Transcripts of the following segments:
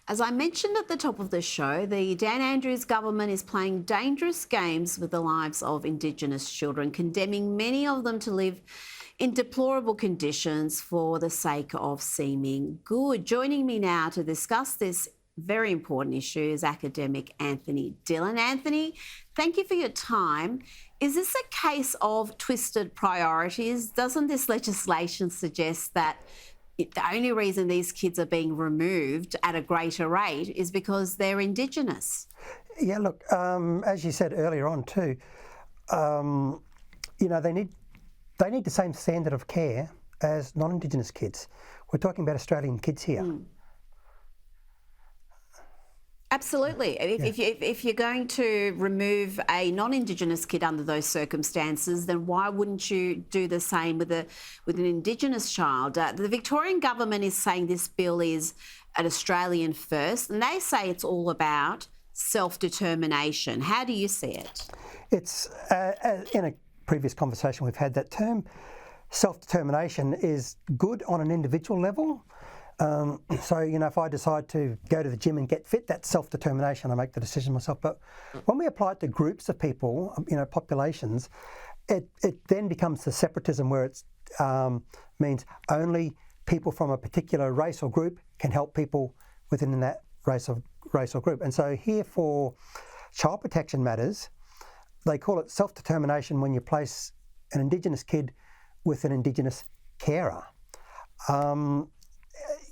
As I mentioned at the top of the show, the Dan Andrews government is playing dangerous games with the lives of Indigenous children, condemning many of them to live in deplorable conditions for the sake of seeming good. Joining me now to discuss this very important issue is academic Antony Dillon. Anthony, thank you for your time. Is this a case of twisted priorities? Doesn't this legislation suggest that the only reason these kids are being removed at a greater rate is because they're Indigenous? Yeah, look, as you said earlier on too, they need the same standard of care as non-Indigenous kids. We're talking about Australian kids here. Absolutely. If you're going to remove a non-Indigenous kid under those circumstances, then why wouldn't you do the same with an Indigenous child? The Victorian government is saying this bill is an Australian first, and they say it's all about self-determination. How do you see it? It's in a previous conversation we've had, that term self-determination is good on an individual level. So, if I decide to go to the gym and get fit, that's self-determination. I make the decision myself. But when we apply it to groups of people, populations, it then becomes the separatism, where it means only people from a particular race or group can help people within that race or group. And so here, for child protection matters, they call it self-determination when you place an Indigenous kid with an Indigenous carer.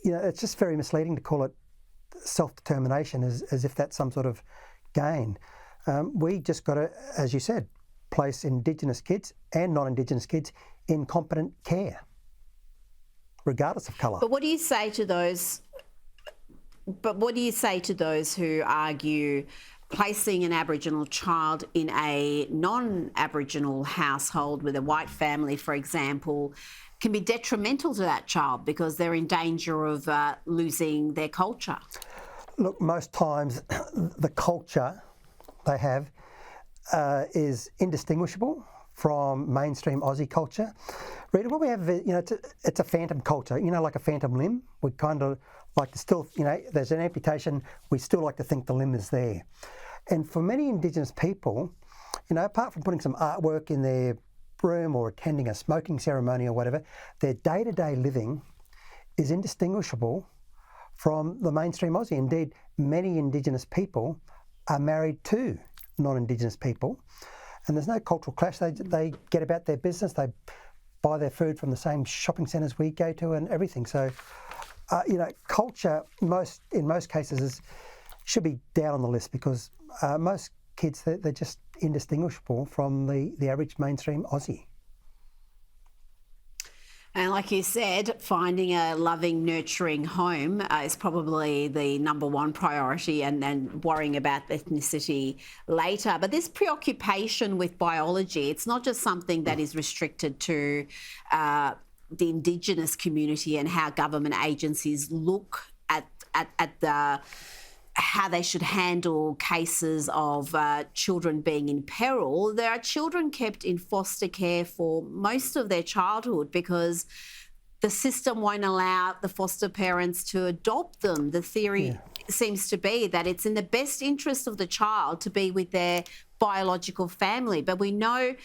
It's just very misleading to call it self-determination as if that's some sort of gain. We just got to, as you said, place Indigenous kids and non-Indigenous kids in competent care, regardless of colour. But what do you say to those? Who argue placing an Aboriginal child in a non-Aboriginal household with a white family, for example, can be detrimental to that child because they're in danger of losing their culture? Look, most times the culture they have is indistinguishable from mainstream Aussie culture. Rita, what we have, it's a phantom culture, like a phantom limb. We kind of like to still, there's an amputation, we still like to think the limb is there. And for many Indigenous people, apart from putting some artwork in their room or attending a smoking ceremony or whatever, their day-to-day living is indistinguishable from the mainstream Aussie. Indeed, many Indigenous people are married to non-Indigenous people, and there's no cultural clash. They get about their business, they buy their food from the same shopping centres we go to and everything. So, culture in most cases should be down on the list, because most kids, they're just indistinguishable from the average mainstream Aussie. And like you said, finding a loving, nurturing home is probably the number one priority, and then worrying about ethnicity later. But this preoccupation with biology, it's not just something that is restricted to the Indigenous community and how government agencies look at how they should handle cases of children being in peril. There are children kept in foster care for most of their childhood because the system won't allow the foster parents to adopt them. The theory seems to be that it's in the best interest of the child to be with their biological family. But we know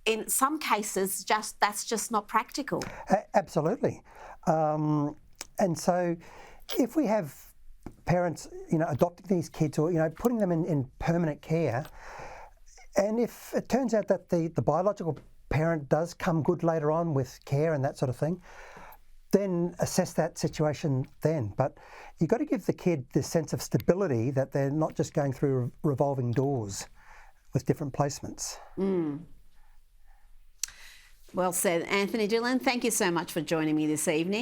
in some cases that's just not practical. Absolutely. And so if we have parents, adopting these kids, or, putting them in permanent care, and if it turns out that the biological parent does come good later on with care and that sort of thing, then assess that situation then. But you've got to give the kid this sense of stability, that they're not just going through revolving doors with different placements. Well said. Antony Dillon, thank you so much for joining me this evening.